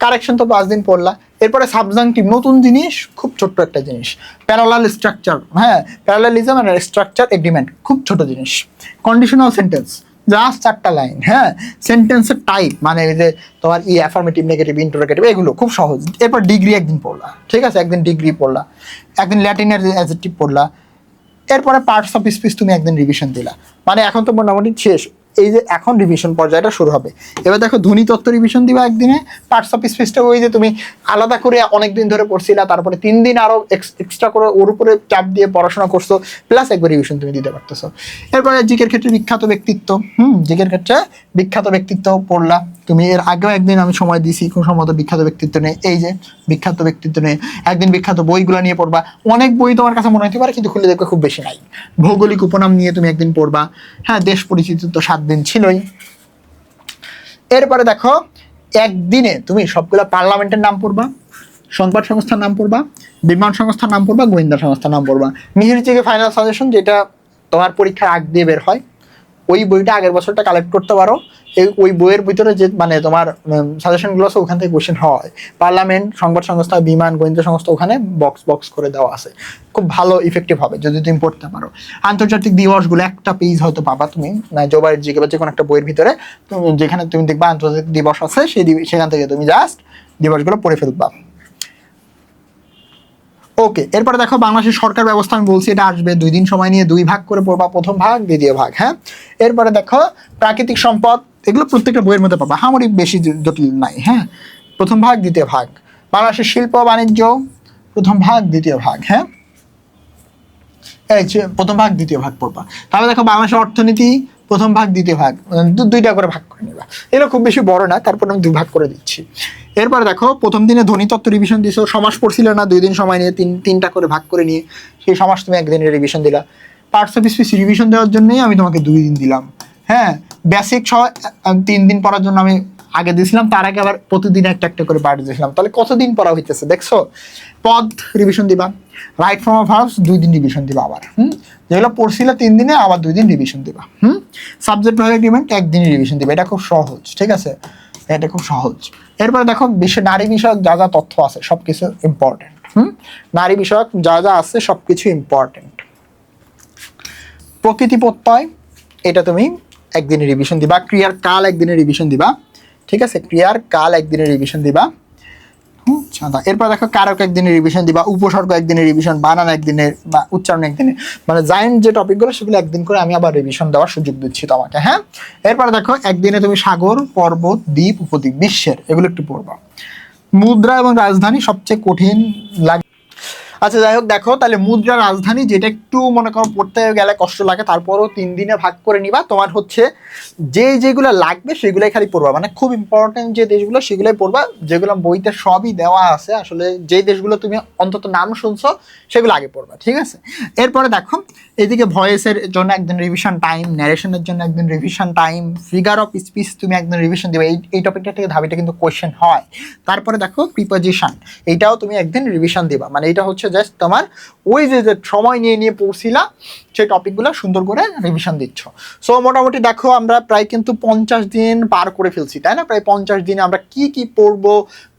কারেকশন তো 5 দিন পড়লা। এরপরে সাবজাংটিভ, নতুন জিনিস, খুব ছোট্ট একটা জিনিস। প্যারালাল স্ট্রাকচার, হ্যাঁ প্যারালালিজম আর স্ট্রাকচার এগ্রিমেন্ট, খুব ছোট জিনিস। কন্ডিশনাল সেন্টেন্স, জাস্ট 4টা লাইন। হ্যাঁ, সেন্টেন্সের টাইপ, মানে এই যে তোমার অ্যাফার্মেটিভ, নেগেটিভ, ইন্টারোগেটিভ, এগুলো খুব সহজ। এরপর ডিগ্রি একদিন পড়লা। ঠিক আছে, একদিন ডিগ্রি পড়লা, একদিন ল্যাটিনের অ্যাডজেক্টিভ পড়লা। এরপরে পার্টস অফ স্পিচ তুমি একদিন রিভিশন দিলা। মানে এখন তো মোটামুটি শেষ। এই যে এখন রিভিশন পর্যায়টা শুরু হবে। এবার দেখো ধ্বনিতত্ত্ব রিভিশন দিবা একদিনে, পার্টস অফ স্পিচটা ওই যে তুমি আলাদা করে অনেকদিন ধরে পড়ছিলা, তারপরে 3 দিন আরো এক্সট্রা করে ওর উপরে চাপ দিয়ে পড়াশোনা করছো, প্লাস একবার রিভিশন তুমি দিতে পারতেছো। এরপরে জিকের ক্ষেত্রে বিখ্যাত ব্যক্তিত্ব, জিকের ক্ষেত্রে বিখ্যাত ব্যক্তিত্ব পড়লা তুমি। এর আগেও একদিন আমি সময় দিয়েছি খুব সম্ভবত বিখ্যাত ব্যক্তিত্ব নিয়ে। এই যে বিখ্যাত ব্যক্তিত্ব নিয়ে একদিন, বিখ্যাত বইগুলো নিয়ে পড়বা। অনেক বই তোমার কাছে মনে হতে পারে, কিন্তু খুলে দেখবে খুব বেশি নাই। ভৌগোলিক উপনাম নিয়ে তুমি একদিন পড়বা। হ্যাঁ, দেশ পরিচিতি তো 7 দিন ছিলই। এরপরে দেখো একদিনে তুমি সবগুলো পার্লামেন্টের নাম পড়বা, সংবাদ সংস্থার নাম পড়বা, বিমান সংস্থার নাম পড়বা, গোয়েন্দা সংস্থার নাম পড়বা। মিহির থেকে ফাইনাল সাজেশন, যেটা তোমার পরীক্ষার আগ দিয়ে বের হয়, ওই বইটা আগের বছরটা কালেক্ট করতে পারো। ওই বইয়ের ভিতরে যে মানে তোমার সাজেশনগুলো আছে ওখান থেকে কোয়েশ্চেন হয়। পার্লামেন্ট, সংবাদ সংস্থা, বিমান, গোয়েন্দা সংস্থা, ওখানে বক্স করে দেওয়া আছে। খুব ভালো ইফেক্টিভ হবে যদি তুমি পড়তে পারো। আন্তর্জাতিক দিবসগুলো একটা পেজ হয়তো পাবা তুমি, জোবাইয়ের জিকে বা যে কোনো একটা বইয়ের ভিতরে, যেখানে তুমি দেখবা আন্তর্জাতিক দিবস আছে, সেখান থেকে তুমি জাস্ট দিবসগুলো পড়ে ফেলবা। ওকে, এরপরে দেখো বাংলাদেশের সরকার ব্যবস্থা, আমি বলছি এটা আসবে। 2 দিন সময় নিয়ে 2 ভাগ করে পড়বা, প্রথম ভাগ, দ্বিতীয় ভাগ। হ্যাঁ, এরপরে দেখো প্রাকৃতিক সম্পদ, এগুলো প্রত্যেকটা বইয়ের মধ্যে পাবা, হামারি বেশি জটিল নাই। হ্যাঁ, প্রথম ভাগ, দ্বিতীয় ভাগ। বাংলাদেশের শিল্প বাণিজ্য, প্রথম ভাগ, দ্বিতীয় ভাগ। হ্যাঁ, এই যে প্রথম ভাগ, দ্বিতীয় ভাগ পড়বা। তাহলে দেখো বাংলাদেশের অর্থনীতি, প্রথম ভাগ, দ্বিতীয় ভাগ, 2টা করে ভাগ করে নিবা। এগুলো খুব বেশি বড় না, তারপর আমি 2 ভাগ করে দিচ্ছি। এরপরে দেখো প্রথম দিনে ধ্বনিতত্ত্ব রিভিশন দিয়েছো, সমাস পড়ছিলে না 2 দিন সময় নিয়ে, 3টা করে ভাগ করে নিয়ে সেই সমাস তুমি একদিনের রিভিশন দিলা। পার্টস অফ স্পিচ রিভিশন দেওয়ার জন্যই আমি তোমাকে 2 দিন দিলাম। হ্যাঁ, বেসিক 3 দিন পড়ার জন্য আমি আগে দিয়েছিলাম, তার আগে আবার প্রতিদিন একটা করে পার্ট দিয়েছিলাম। তাহলে কতদিন পড়া হইতেছে দেখছো। পদ রিভিশন দিবা, রাইট ফর্ম অফ ভার্বস 2 দিন রিভিশন দিবা আবার। যেগুলো পড়ছিলে 3 দিনে, আবার 2 দিন রিভিশন দিবা। সাবজেক্ট ভার্ব এগ্রিমেন্ট 1 দিনই রিভিশন দিবা। এটা খুব সহজ, ঠিক আছে, এটা খুব সহজ। এরপরে দেখো নারী বিষয়ক যা যা তথ্য আছে সবকিছু ইম্পর্টেন্ট। নারী বিষয়ক যা যা আছে সবকিছু ইম্পর্টেন্ট। প্রকৃতি প্রত্যয়, এটা তুমি একদিনে রিভিশন দিবা। ক্রিয়ার কাল একদিনে রিভিশন দিবা, ঠিক আছে, ক্রিয়ার কাল একদিনে রিভিশন দিবা। এরপর দেখো কারক একদিনের রিভিশন দিবা, উপসর্গ একদিনের রিভিশন, বানান একদিনের, বা উচ্চারণ একদিনের, মানে জায়েন্ট যে টপিকগুলো সেগুলো একদিন করে আমি আবার রিভিশন দেওয়ার সুযোগ দিচ্ছি তোমাকে। হ্যাঁ, এরপর দেখো একদিনে তুমি সাগর, পর্বত, দ্বীপ, উপদ্বীপ, বিশ্বের, এগুলো একটু পড়বা। মুদ্রা এবং রাজধানী সবচেয়ে কঠিন লাগে। আচ্ছা যাই হোক, দেখো তাহলে মুদ্রা রাজধানী যেটা একটু মনে করো পড়তে গেলে কষ্ট লাগে, তারপরও 3 দিনে ভাগ করে নিবা। তোমার হচ্ছে যেগুলো লাগবে সেগুলোই খালি পড়বা, মানে খুব ইম্পর্টেন্ট যে দেশগুলো সেগুলোই পড়বা, যেগুলো বইতে সবই দেওয়া আছে। আসলে যে দেশগুলো তুমি অন্তত নাম শুনছো সেগুলো আগে পড়বা, ঠিক আছে? এরপরে দেখো এইদিকে ভয়েসের জন্য একদিন রিভিশন টাইম, ন্যারেশনের জন্য একদিন revision time, figure of speech তুমি একদিন রিভিশন দিবে। এই টপিকটা থেকে ধাবিটা কিন্তু কোয়েশ্চেন হয়। তারপরে দেখো প্রিপোজিশন, এইটাও তুমি একদিন রিভিশন দিবা, মানে এটা হচ্ছে জাস্ট তোমার ওই যে সময় নিয়ে নিয়ে পড়ছিলা সেই টপিকগুলো সুন্দর করে রিভিশন দিচ্ছ। সো মোটামুটি দেখো আমরা প্রায় কিন্তু 50 দিন পার করে ফেলছি, তাই না? প্রায় 50 দিনে আমরা কি কি পড়বো,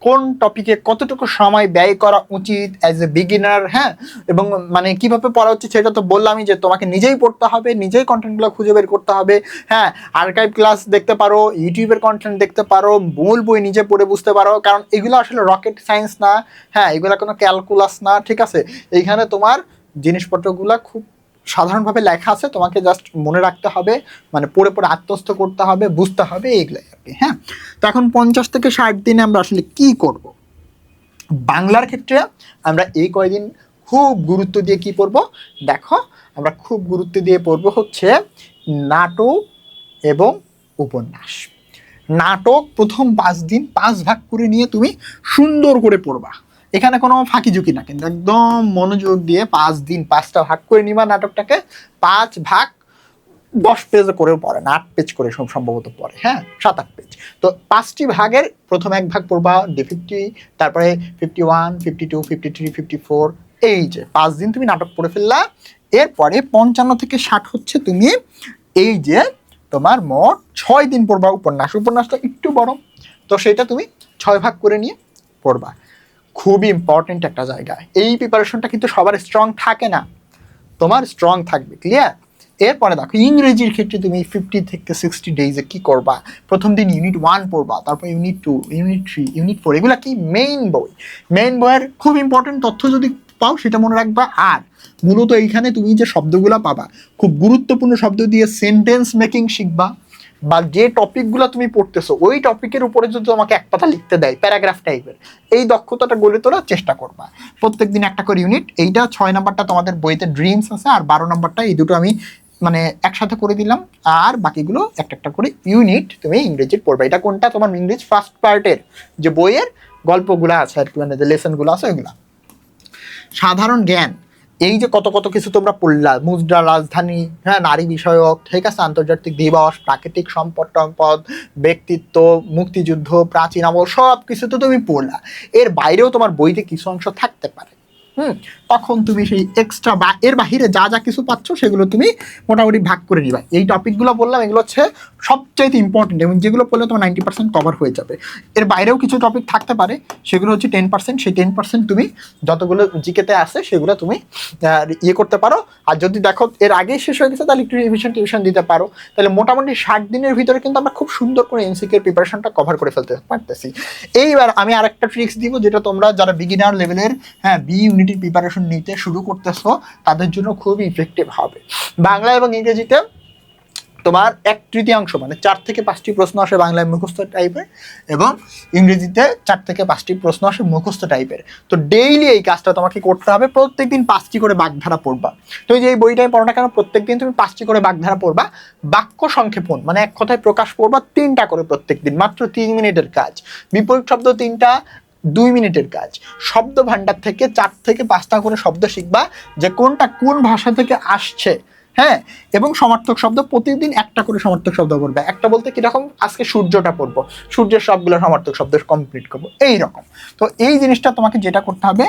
কোন টপিকে কতটুকু সময় ব্যয় করা উচিত অ্যাজ এ বিগিনার, হ্যাঁ, এবং মানে কিভাবে পড়া উচিত সেটা তো বললামই, যে তোমাকে নিজেই পড়তে হবে, নিজেই কন্টেন্টগুলো খুঁজে বের করতে হবে। হ্যাঁ, আর্কাইভ ক্লাস দেখতে পারো, ইউটিউবের কন্টেন্ট দেখতে পারো, মূল বই নিজে পড়ে বুঝতে পারো, কারণ এগুলো আসলে রকেট সায়েন্স না, হ্যাঁ, এগুলো কোনো ক্যালকুলাস না, ঠিক আছে? এইখানে তোমার জিনিসপত্রগুলো খুব সাধারণভাবে লেখা আছে, তোমাকে জাস্ট মনে রাখতে হবে, মানে পড়ে পড়ে আত্মস্থ করতে হবে, বুঝতে হবে, এইগুলাই আর কি। হ্যাঁ, তো এখন 50 থেকে 60 দিনে আমরা আসলে কি করব? বাংলার ক্ষেত্রে আমরা এই কয়দিন খুব গুরুত্ব দিয়ে কি পড়বো? দেখো আমরা খুব গুরুত্ব দিয়ে পড়বো হচ্ছে নাটক এবং উপন্যাস। নাটক প্রথম 5 দিন 5 ভাগ করে নিয়ে তুমি সুন্দর করে পড়বা, এখানে কোনো ফাঁকি ঝুঁকি না, কিন্তু একদম মনোযোগ দিয়ে 5 দিন 5টা ভাগ করে নিবা নাটকটাকে। 5 ভাগ 10 পেজ করেও পড়ে না, 8 পেজ করে সব সম্ভবত পড়ে, হ্যাঁ, 7-8 পেজ। তো 5টি ভাগের প্রথম 1 ভাগ পড়বা D50, তারপরে 51, 52, 53, 54, এই যে 5 দিন তুমি নাটক পড়ে ফেললা। এরপরে 55 থেকে 60 হচ্ছে তুমি এই যে তোমার মোট 6 দিন পড়বা উপন্যাস। উপন্যাসটা একটু বড়, তো সেটা তুমি 6 ভাগ করে নিয়ে পড়বা। খুবই ইম্পর্টেন্ট একটা জায়গা, এই প্রিপারেশনটা কিন্তু সবার স্ট্রং থাকে না, তোমার স্ট্রং থাকবে, ক্লিয়ার? এরপরে দেখো ইংরেজির ক্ষেত্রে তুমি 50 থেকে 60 ডেজে কি করবা? প্রথম দিন ইউনিট 1 পড়বা, তারপর ইউনিট 2, ইউনিট 3, ইউনিট 4, এগুলা কি মেইন বই। মেইন বইয়ের খুব ইম্পর্টেন্ট তথ্য যদি পাও সেটা মনে রাখবা। আর মূলত এইখানে তুমি যে শব্দগুলো পাবা, খুব গুরুত্বপূর্ণ শব্দ দিয়ে সেন্টেন্স মেকিং শিখবা, বা যে টপিকগুলো তুমি পড়তেছো ওই টপিকের উপরে যদি তোমাকে এক পাতা লিখতে দেয় প্যারাগ্রাফ টাইপের, এই দক্ষতাটা গড়ে তোলার চেষ্টা করবা। প্রত্যেকদিন একটা করে ইউনিট, এইটা 6 নাম্বারটা তোমাদের বইতে ড্রিমস আছে, আর 12 নাম্বারটা, এই দুটো আমি মানে একসাথে করে দিলাম, আর বাকিগুলো একটা একটা করে ইউনিট তুমি ইংরেজির পড়বে। এটা কোনটা? তোমার ইংরেজি ফার্স্ট পার্টের যে বইয়ের গল্পগুলো আছে আর কি, মানে যে লেসনগুলো আছে ওইগুলা। সাধারণ জ্ঞান, এই যে কত কত কিছু তোমরা পড়লা, মুদ্রা রাজধানী, হ্যাঁ, নারী বিষয়ক, ঠিক আছে, আন্তর্জাতিক দিবস, প্রাকৃতিক সম্পদ টম্পদ, ব্যক্তিত্ব, মুক্তিযুদ্ধ, প্রাচীন আমল, সব কিছু তো তুমি পড়লা। এর বাইরেও তোমার বইতে কিছু অংশ থাকতে পারে, তখন তুমি সেই এক্সট্রা বা এর বাহিরে যা যা কিছু পাচ্ছ সেগুলো তুমি মোটামুটি ভাগ করে নিবা। এই টপিকগুলো বললাম, এগুলো হচ্ছে সবচাইতে ইম্পর্টেন্ট, এবং যেগুলো পড়লে তোমার 90% কভার হয়ে যাবে। এর বাইরেও কিছু টপিক থাকতে পারে, সেগুলো হচ্ছে 10%, সেই 10% তুমি যতগুলো জিকেতে আছে সেগুলো তুমি ইয়ে করতে পারো। আর যদি দেখো এর আগেই শেষ হয়ে গেছে তাহলে একটু রিভিশন টিউশন দিতে পারো। তাহলে মোটামুটি 60 দিনের ভিতরে কিন্তু আমরা খুব সুন্দর করে এমসিকিউর প্রিপারেশনটা কভার করে ফেলতে পারতেছি। এইবার আমি আরেকটা ট্রিক্স দিব, যেটা তোমরা যারা বিগিনার লেভেলের, হ্যাঁ, বি ইউনিটের প্রিপারেশন নিতে শুরু করতেছো তাদের জন্য খুবই ইফেক্টিভ হবে। বাংলা এবং ইংরেজিতে তোমার 1/3 মানে 4 থেকে 5টি প্রশ্ন আসে বাংলায় মুখস্থ টাইপের, এবং ইংরেজিতে 4 থেকে 5টি প্রশ্ন আসে মুখস্থ টাইপের। তো ডেইলি এই কাজটা তোমাকে করতে হবে, প্রত্যেকদিন 5টি করে বাগধারা পড়বা। তুমি যে এই বইটাই পড়ো না কেন, প্রত্যেকদিন তুমি 5টি করে বাগধারা পড়বা। বাক্য সংক্ষেপণ মানে এক কথায় প্রকাশ পড়বা 3টা করে প্রত্যেকদিন, মাত্র 3 মিনিটের কাজ। বিপরীত শব্দ 3টা, 2 মিনিটের কাজ। শব্দ ভান্ডার থেকে 4 থেকে 5টা করে শব্দ শিখবা, যে কোনটা কোন ভাষা থেকে আসছে, হ্যাঁ, এবং সমার্থক শব্দ প্রতিদিন একটা করে সমার্থক শব্দ পড়বে। একটা বলতে কিরকম, আজকে সূর্যটা পড়বো, সূর্যের সবগুলো সমার্থক শব্দ কমপ্লিট করবো, এইরকম। তো এই জিনিসটা তোমাকে যেটা করতে হবে,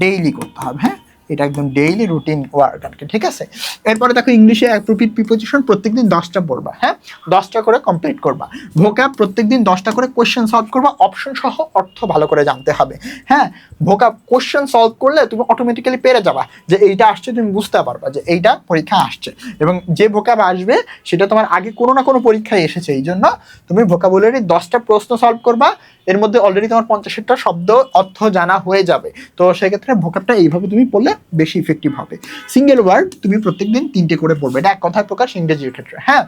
ডেইলি করতে হবে, হ্যাঁ, এটা একদম ডেইলি রুটিন ওয়ার্ক আর কি, ঠিক আছে? এরপরে দেখো ইংলিশে অ্যাপ্রোপ্রিয়েট প্রিপোজিশন প্রত্যেকদিন 10টা পড়বা, হ্যাঁ, 10টা করে কমপ্লিট করবা। ভোকাব প্রত্যেকদিন 10টা করে কোশ্চেন সলভ করবা, অপশন সহ অর্থ ভালো করে জানতে হবে, হ্যাঁ। ভোকাব কোশ্চেন সলভ করলে তুমি অটোমেটিক্যালি পেরে যাবা, যে এইটা আসছে, তুমি বুঝতে পারবা যে এইটা পরীক্ষা আসছে, এবং যে ভোকাব আসবে সেটা তোমার আগে কোনো না কোনো পরীক্ষায় এসেছে। এই জন্য তুমি ভোকাবুলারি 10টা প্রশ্ন সলভ করবা, এর মধ্যে অলরেডি তোমার 50টা শব্দ অর্থ জানা হয়ে যাবে। তো সেক্ষেত্রে ভোকাবটা এইভাবে তুমি পড়লে বেশি ইফেক্টিভ হবে। সিঙ্গেল ওয়ার্ড তুমি প্রত্যেকদিন 3টে করে পড়বে, এটা এক কথায় প্রকাশ ইংরেজির ক্ষেত্রে, হ্যাঁ।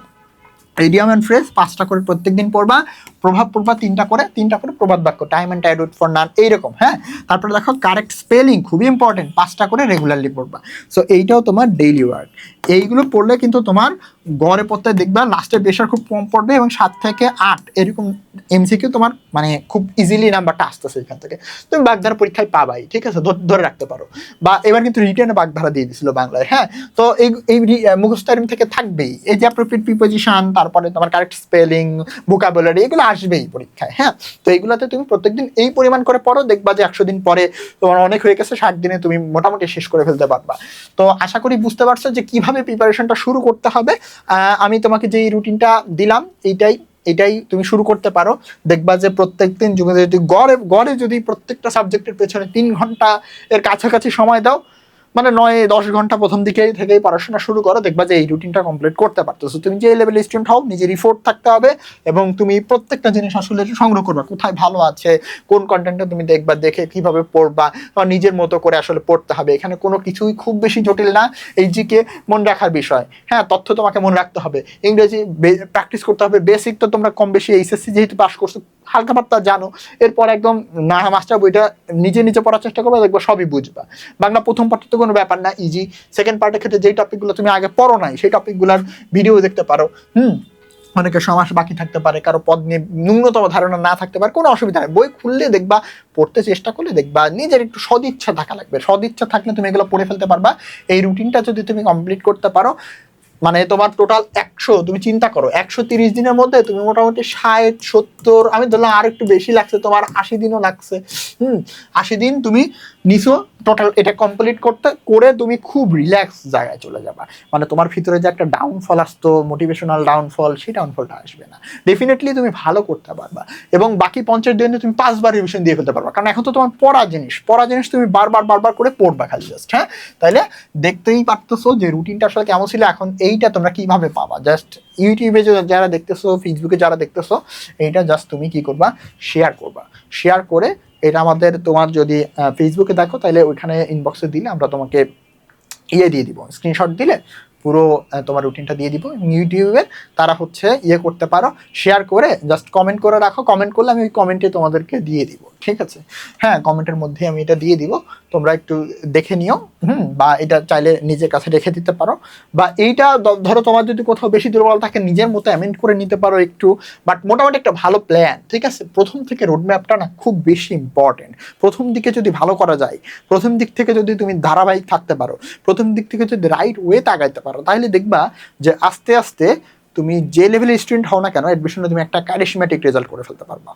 ইডিয়ম অ্যান্ড ফ্রেজ 5টা করে প্রত্যেকদিন পড়বা, প্রভাব পড়বা 3টা করে প্রবাদ বাক্য, time and Tide with for none, এইরকম। হ্যাঁ, তারপরে দেখো কারেক্ট স্পেলিং খুবই ইম্পর্টেন্ট, 5টা করে রেগুলারলি পড়বা। সো এইটাও তোমার ডেইলি ওয়ার্ক। এইগুলো পড়লে কিন্তু তোমার গড়ে পড়তে দেখবা লাস্টে প্রেশার খুব কম পড়বে, এবং 7 থেকে 8 এরকম এমসিকিউ তোমার মানে খুব ইজিলি নাম্বারটা আসতেছে এখান থেকে। তুমি বাগধারা পরীক্ষায় পাবাই, ঠিক আছে, ধরে রাখতে পারো। বা এবার কিন্তু রিটেনে বাগধারা দিয়ে দিছিল বাংলায়। হ্যাঁ, তো এই মুখস্থ থেকে থাকবেই, এই যে অ্যাপ্রোপ্রিয়েট প্রিপোজিশন, তারপরে তোমার কারেক্ট স্পেলিং, ভোকাবুলারি, এগুলো আসবেই পরীক্ষায়। হ্যাঁ, তো এইগুলোতে তুমি প্রত্যেকদিন এই পরিমাণ করে পড়ো, দেখবা যে 100 দিন পরে তোমার অনেক হয়ে গেছে, 60 দিনে তুমি মোটামুটি শেষ করে ফেলতে পারবা। তো আশা করি বুঝতে পারছো যে কিভাবে প্রিপারেশনটা শুরু করতে হবে। আমি তোমাকে যে রুটিনটা দিলাম এটাই তুমি শুরু করতে পারো। দেখবা যে প্রত্যেকদিন যদি গড়ে যদি প্রত্যেকটা সাবজেক্টের পেছনে 3 ঘন্টা এর কাছাকাছি সময় দাও, মানে 9-10 ঘন্টা প্রথম দিকে থেকেই পড়াশোনা শুরু করো, দেখবা যে এই রুটিনটা কমপ্লিট করতে পারতেছো। তুমি যে লেভেলের স্টুডেন্ট হও, নিজের রিফোর্ট থাকতে হবে, এবং তুমি প্রত্যেকটা জিনিস আসলে সংগ্রহ করবা, কোথায় ভালো আছে, কোন কন্টেন্টটা তুমি দেখবা, দেখে কিভাবে পড়বা, বা নিজের মতো করে আসলে পড়তে হবে। এখানে কোনো কিছুই খুব বেশি জটিল না, এই জিকে মনে রাখার বিষয়। হ্যাঁ, তথ্য তোমাকে মনে রাখতে হবে, ইংরেজি প্র্যাকটিস করতে হবে, বেসিক তো তোমরা কম বেশি এইচএসসি যেহেতু পাস করছো হালকা পাতলা জানো, এরপর একদম না মাস্টার বইটা নিজে পড়ার চেষ্টা করবে, দেখবা সবই বুঝবা। বাংলা প্রথম পার্ট তো কোনো ব্যাপার না, ইজি। সেকেন্ড পার্টের ক্ষেত্রে যেই টপিকগুলো তুমি আগে পড়ো নাই, সেই টপিকগুলোর ভিডিও দেখতে পারো। অনেকের সমাস বাকি থাকতে পারে, কারো পদ নিয়ে ন্যূনতম ধারণা না থাকতে পারে, কোনো অসুবিধা নেই। বই খুললে দেখবা, পড়তে চেষ্টা করলে দেখবা নিজের একটু সদিচ্ছা থাকা লাগবে। সদিচ্ছা থাকলে তুমি এগুলো পড়ে ফেলতে পারবা। এই রুটিনটা যদি তুমি কমপ্লিট করতে পারো, মানে তোমার টোটাল 100, তুমি চিন্তা করো 130 দিনের মধ্যে তুমি মোটামুটি 60-70, আমি ধরলাম আর একটু বেশি লাগছে, তোমার 80 দিনও লাগছে। 80 দিন তুমি নিছো টোটাল এটা কমপ্লিট করে তুমি খুব রিল্যাক্স জায়গায় চলে যাবা। মানে তোমার ভিতরে যে একটা ডাউনফল আসতো, মোটিভেশনাল ডাউনফল, সেই ডাউনফলটা আসবে না। ডেফিনেটলি তুমি ভালো করতে পারবা, এবং বাকি 50 দিনে তুমি 5বার রিভিশন দিয়ে ফেলতে পারবা, কারণ এখন তো তোমার পড়া জিনিস তুমি বারবার করে পড়বা খালি জাস্ট। হ্যাঁ, তাইলে দেখতেই পারতেছো যে রুটিনটা আসলে কেমন ছিল। এখন এইটা তোমরা কিভাবে পাবা, জাস্ট ইউটিউবে যারা দেখতেছো, ফেসবুকে যারা দেখতেছো, এইটা জাস্ট তুমি কি করবা, শেয়ার করে এটা আমাদের, তোমার যদি ফেসবুকে দেখো তাহলে ওইখানে ইনবক্সে দিলে আমরা তোমাকে দিয়ে দিব, স্ক্রিনশট দিলে পুরো তোমার রুটিনটা দিয়ে দিব। ইউটিউবে তারা করতে পারো, শেয়ার করে জাস্ট কমেন্ট করে রাখো, কমেন্ট করলে আমি ওই কমেন্টে তোমাদেরকে দিয়ে দিব, ঠিক আছে। হ্যাঁ, কমেন্টের মধ্যে আমি এটা দিয়ে দিব, তোমরা একটু দেখে নিও। বা এটা চাইলে নিজের কাছে রেখে দিতে পারো, বা এইটা ধরো তোমার যদি কোথাও বেশি দুর্বল থাকে নিজের মতো অ্যামেন্ড করে নিতে পারো একটু, বাট মোটামুটি একটা ভালো প্ল্যান, ঠিক আছে। প্রথম থেকে রোডম্যাপটা না খুব বেশি ইম্পর্টেন্ট। প্রথম দিকে যদি ভালো করা যায়, প্রথম দিক থেকে যদি তুমি ধারাবাহিক থাকতে পারো, প্রথম দিক থেকে যদি রাইট ওয়েতে আগাইতে পারো, তাহলে দেখবা যে আস্তে আস্তে তুমি যে লেভেলের স্টুডেন্ট হও না কেন, অ্যাডমিশনে তুমি একটা ক্যারিশমেটিক রেজাল্ট করে ফেলতে পারবা।